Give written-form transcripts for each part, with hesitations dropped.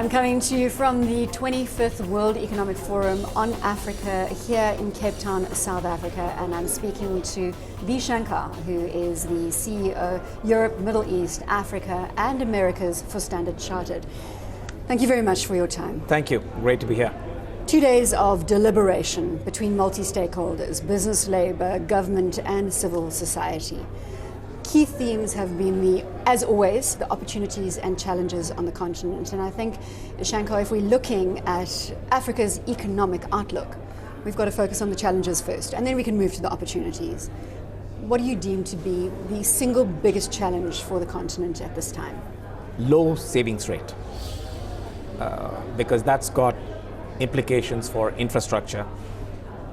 I'm coming to you from the 25th World Economic Forum on Africa here in Cape Town, South Africa, and I'm speaking to Viswanathan Shankar, who is the CEO, Europe, Middle East, Africa and Americas for Standard Chartered. Thank you very much for your time. Thank you. Great to be here. 2 days of deliberation between multi-stakeholders, business, labor, government and civil society. Key themes have been, as always, the opportunities and challenges on the continent. And I think, Shankar, if we're looking at Africa's economic outlook, we've got to focus on the challenges first, and then we can move to the opportunities. What do you deem to be the single biggest challenge for the continent at this time? Low savings rate, because that's got implications for infrastructure,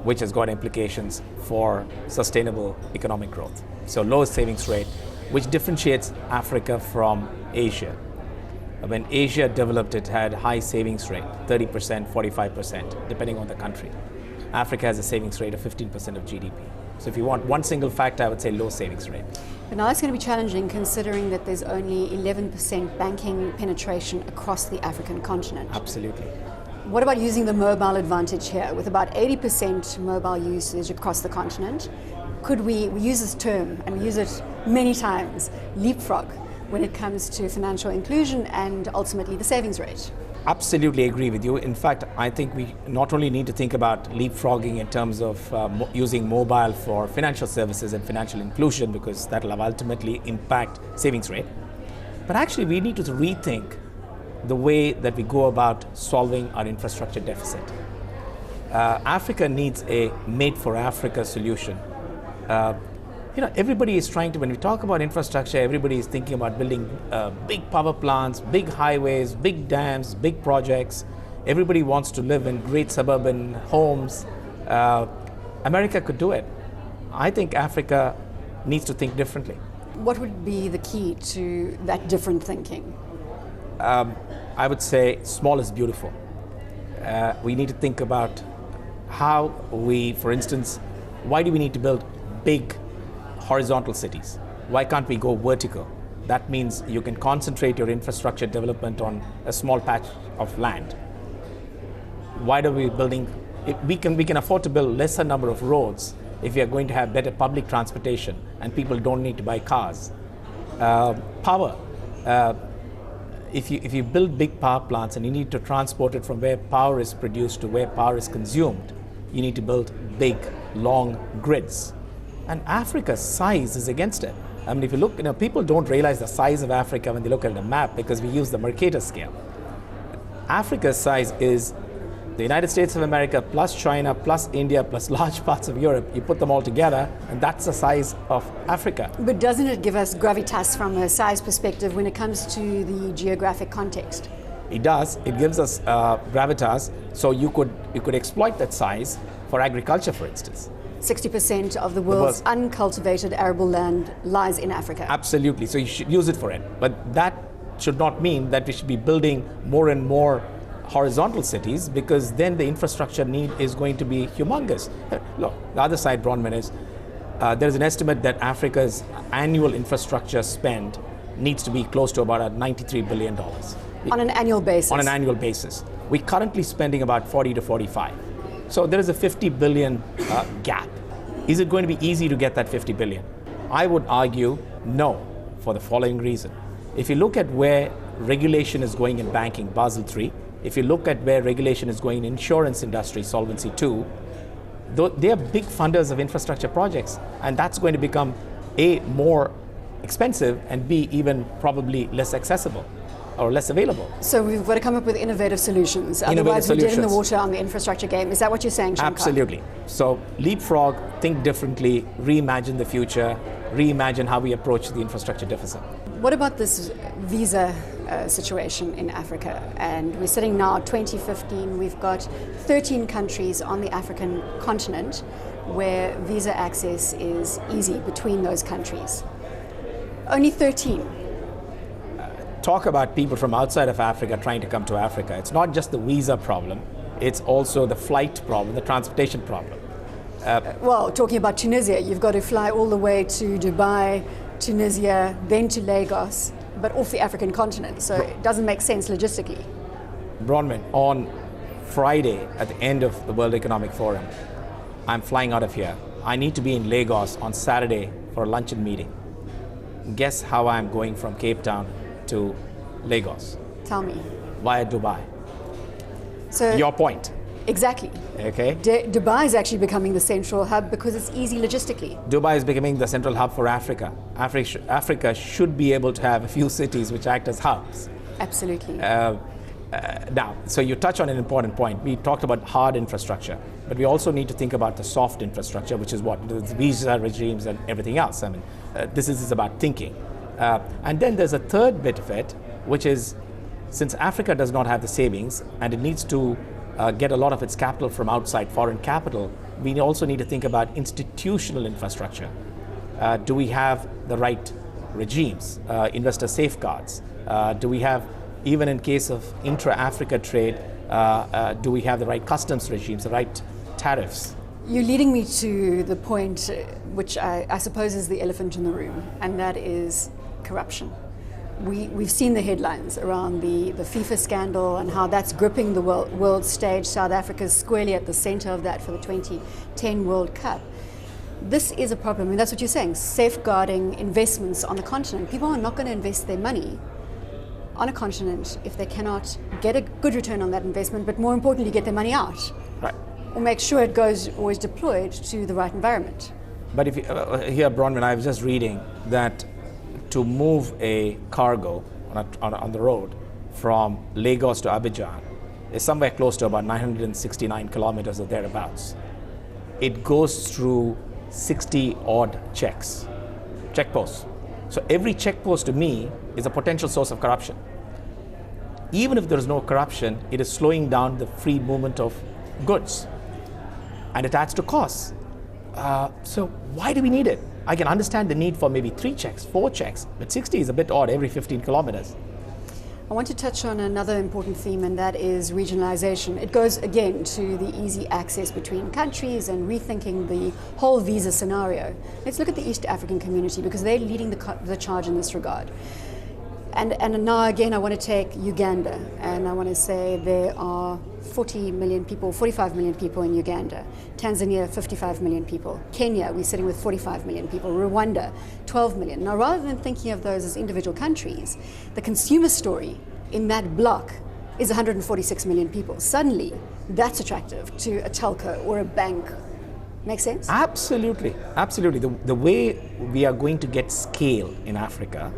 which has got implications for sustainable economic growth. So low savings rate, which differentiates Africa from Asia. When Asia developed, it had high savings rate, 30%, 45%, depending on the country. Africa has a savings rate of 15% of GDP. So if you want one single factor, I would say low savings rate. But now it's going to be challenging considering that there's only 11% banking penetration across the African continent. Absolutely. What about using the mobile advantage here? With about 80% mobile usage across the continent, could we use this term, and we use it many times, leapfrog, when it comes to financial inclusion and ultimately the savings rate? Absolutely agree with you. In fact, I think we not only need to think about leapfrogging in terms of using mobile for financial services and financial inclusion, because that will ultimately impact savings rate, but actually we need to rethink the way that we go about solving our infrastructure deficit. Africa needs a made for Africa solution. Everybody is trying to, when we talk about infrastructure, everybody is thinking about building big power plants, big highways, big dams, big projects. Everybody wants to live in great suburban homes. America could do it. I think Africa needs to think differently. What would be the key to that different thinking? I would say small is beautiful. We need to think about how we, for instance, why do we need to build big horizontal cities? Why can't we go vertical? That means you can concentrate your infrastructure development on a small patch of land. Why are we building? We can afford to build lesser number of roads if we are going to have better public transportation and people don't need to buy cars. Power. If you build big power plants and you need to transport it from where power is produced to where power is consumed, you need to build big, long grids. And Africa's size is against it. I mean, if you look, people don't realize the size of Africa when they look at the map because we use the Mercator scale. Africa's size is the United States of America plus China plus India plus large parts of Europe. You put them all together and that's the size of Africa. But doesn't it give us gravitas from a size perspective when it comes to the geographic context? It does. It gives us gravitas, so you could exploit that size for agriculture, for instance. 60% of the world's uncultivated arable land lies in Africa. Absolutely. So you should use it for it. But that should not mean that we should be building more and more horizontal cities, because then the infrastructure need is going to be humongous. Look, the other side, Bronwyn, is there's an estimate that Africa's annual infrastructure spend needs to be close to about $93 billion. On an annual basis? On an annual basis. We're currently spending about 40 to 45. So there is a 50 billion gap. Is it going to be easy to get that 50 billion? I would argue no, for the following reason. If you look at where regulation is going in banking, Basel III, if you look at where regulation is going in insurance industry, Solvency II, they are big funders of infrastructure projects, and that's going to become A, more expensive, and B, even probably less accessible or less available. So we've got to come up with innovative solutions. Otherwise we're dead in the water on the infrastructure game. Is that what you're saying, Shankar? Absolutely. So leapfrog, think differently, reimagine the future, reimagine how we approach the infrastructure deficit. What about this visa situation in Africa? And we're sitting now 2015, we've got 13 countries on the African continent where visa access is easy between those countries. Only 13. Talk about people from outside of Africa trying to come to Africa. It's not just the visa problem, it's also the flight problem, the transportation problem. Well, talking about Tunisia, you've got to fly all the way to Dubai, Tunisia, then to Lagos, but off the African continent, so it doesn't make sense logistically. Bronwyn, on Friday at the end of the World Economic Forum, I'm flying out of here. I need to be in Lagos on Saturday for a luncheon meeting. Guess how I'm going from Cape Town to Lagos? Tell me. Via Dubai. So Your point. exactly. Okay. Dubai is actually becoming the central hub because it's easy logistically. Dubai is becoming the central hub for Africa. Africa should be able to have a few cities which act as hubs. Absolutely. Now, so you touch on an important point. We talked about hard infrastructure, but we also need to think about the soft infrastructure, which is what? The visa regimes and everything else. I mean, this is about thinking. And then there's a third bit of it, which is, since Africa does not have the savings and it needs to get a lot of its capital from outside foreign capital, we also need to think about institutional infrastructure. Do we have the right regimes, investor safeguards? Do we have, even in case of intra-Africa trade, do we have the right customs regimes, the right tariffs? You're leading me to the point which I suppose is the elephant in the room, and that is corruption. We've seen the headlines around the FIFA scandal and how that's gripping the world stage. South Africa is squarely at the center of that for the 2010 World Cup. This is a problem. I mean, that's what you're saying, safeguarding investments on the continent. People are not going to invest their money on a continent if they cannot get a good return on that investment, but more importantly, get their money out. Right. Or make sure it goes always deployed to the right environment. But if you, here, Bronwyn, I was just reading that to move a cargo on the road from Lagos to Abidjan is somewhere close to about 969 kilometers or thereabouts. It goes through 60 odd checkposts. So every checkpost to me is a potential source of corruption. Even if there is no corruption, it is slowing down the free movement of goods, and it adds to costs. So why do we need it? I can understand the need for maybe 3 checks, 4 checks, but 60 is a bit odd every 15 kilometers. I want to touch on another important theme, and that is regionalisation. It goes again to the easy access between countries and rethinking the whole visa scenario. Let's look at the East African community because they're leading the charge in this regard. And now again, I want to take Uganda, and I want to say there are 40 million people, 45 million people in Uganda. Tanzania, 55 million people. Kenya, we're sitting with 45 million people. Rwanda, 12 million. Now, rather than thinking of those as individual countries, the consumer story in that block is 146 million people. Suddenly, that's attractive to a telco or a bank. Make sense? Absolutely, absolutely. The way we are going to get scale in Africa,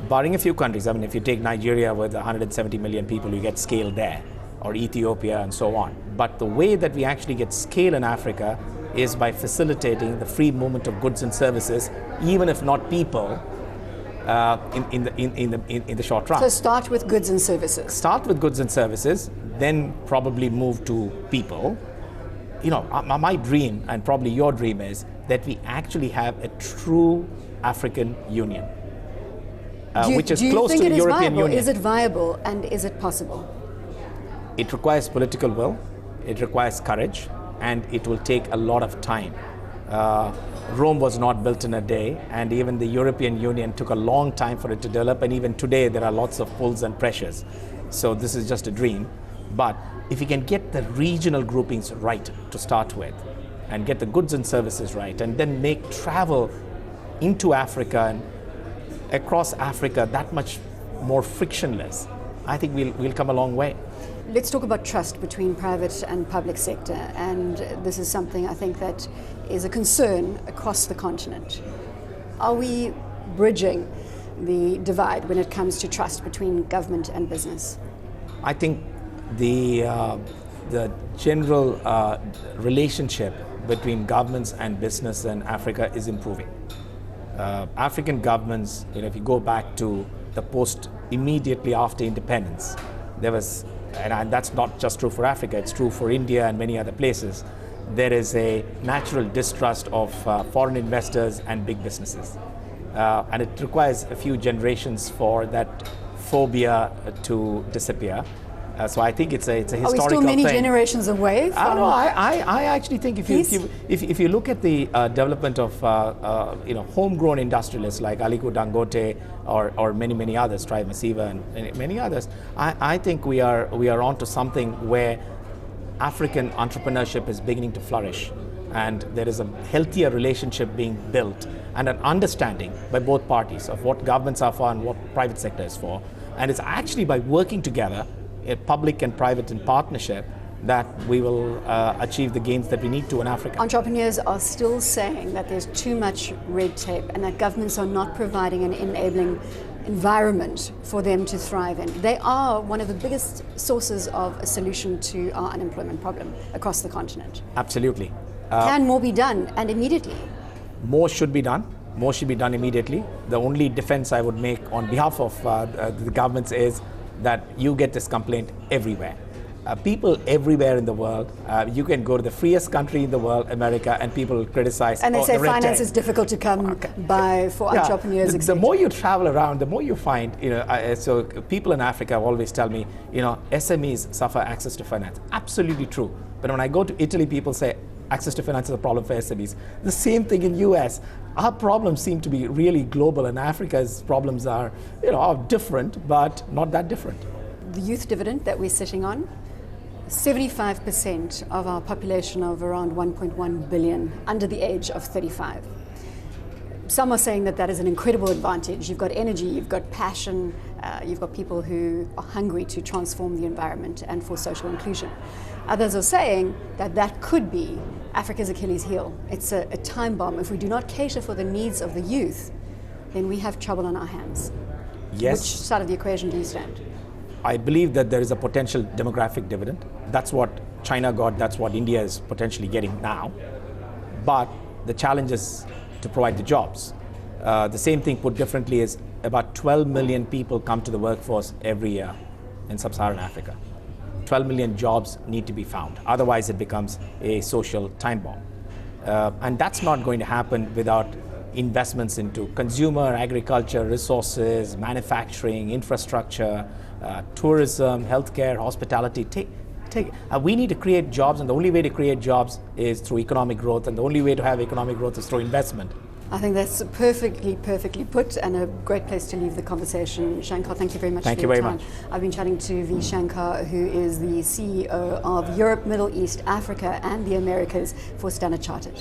barring a few countries, I mean, if you take Nigeria with 170 million people, you get scale there, or Ethiopia and so on. But the way that we actually get scale in Africa is by facilitating the free movement of goods and services, even if not people, in the short run. So start with goods and services. Start with goods and services, then probably move to people. You know, my dream, and probably your dream, is that we actually have a true African Union. Which is close to the European Union. Is it viable, and is it possible? It requires political will, it requires courage, and it will take a lot of time. Rome was not built in a day, and even the European Union took a long time for it to develop, and even today there are lots of pulls and pressures. So this is just a dream. But if you can get the regional groupings right to start with, and get the goods and services right, and then make travel into Africa and across Africa that much more frictionless, I think we'll come a long way. Let's talk about trust between private and public sector, and this is something I think that is a concern across the continent. Are we bridging the divide when it comes to trust between government and business? I think the general relationship between governments and business in Africa is improving. African governments, if you go back to the post immediately after independence, there was, and that's not just true for Africa, it's true for India and many other places, there is a natural distrust of foreign investors and big businesses. And it requires a few generations for that phobia to disappear. So I think it's a historical Are we still many thing. generations away from No, I actually think if you look at the development of homegrown industrialists like Aliko Dangote or many others, Tribe Masiva and many others, I think we are onto something where African entrepreneurship is beginning to flourish, and there is a healthier relationship being built and an understanding by both parties of what governments are for and what private sector is for. And it's actually by working together, public and private in partnership, that we will achieve the gains that we need to in Africa. Entrepreneurs are still saying that there's too much red tape and that governments are not providing an enabling environment for them to thrive in. They are one of the biggest sources of a solution to our unemployment problem across the continent. Absolutely. Can more be done, and immediately? More should be done. More should be done immediately. The only defense I would make on behalf of the governments is that you get this complaint everywhere. People everywhere in the world, you can go to the freest country in the world, America, and people criticize. And they say the red finance tape is difficult to come by for entrepreneurs. The more you travel around, the more you find, so people in Africa always tell me, SMEs suffer access to finance. Absolutely true. But when I go to Italy, people say access to finance is a problem for SMEs. The same thing in US. Our problems seem to be really global, and Africa's problems are different, but not that different. The youth dividend that we're sitting on, 75% of our population of around 1.1 billion under the age of 35. Some are saying that is an incredible advantage. You've got energy, you've got passion, you've got people who are hungry to transform the environment and for social inclusion. Others are saying that could be Africa's Achilles heel. It's a time bomb. If we do not cater for the needs of the youth, then we have trouble on our hands. Yes. Which side of the equation do you stand? I believe that there is a potential demographic dividend. That's what China got, that's what India is potentially getting now. But the challenge is to provide the jobs. The same thing put differently is about 12 million people come to the workforce every year in sub-Saharan Africa. 12 million jobs need to be found. Otherwise it becomes a social time bomb. And that's not going to happen without investments into consumer, agriculture, resources, manufacturing, infrastructure, tourism, healthcare, hospitality. We need to create jobs, and the only way to create jobs is through economic growth, and the only way to have economic growth is through investment. I think that's perfectly put, and a great place to leave the conversation. Shankar, thank you very much for your time. I've been chatting to V. Shankar, who is the CEO of Europe, Middle East, Africa, and the Americas for Standard Chartered.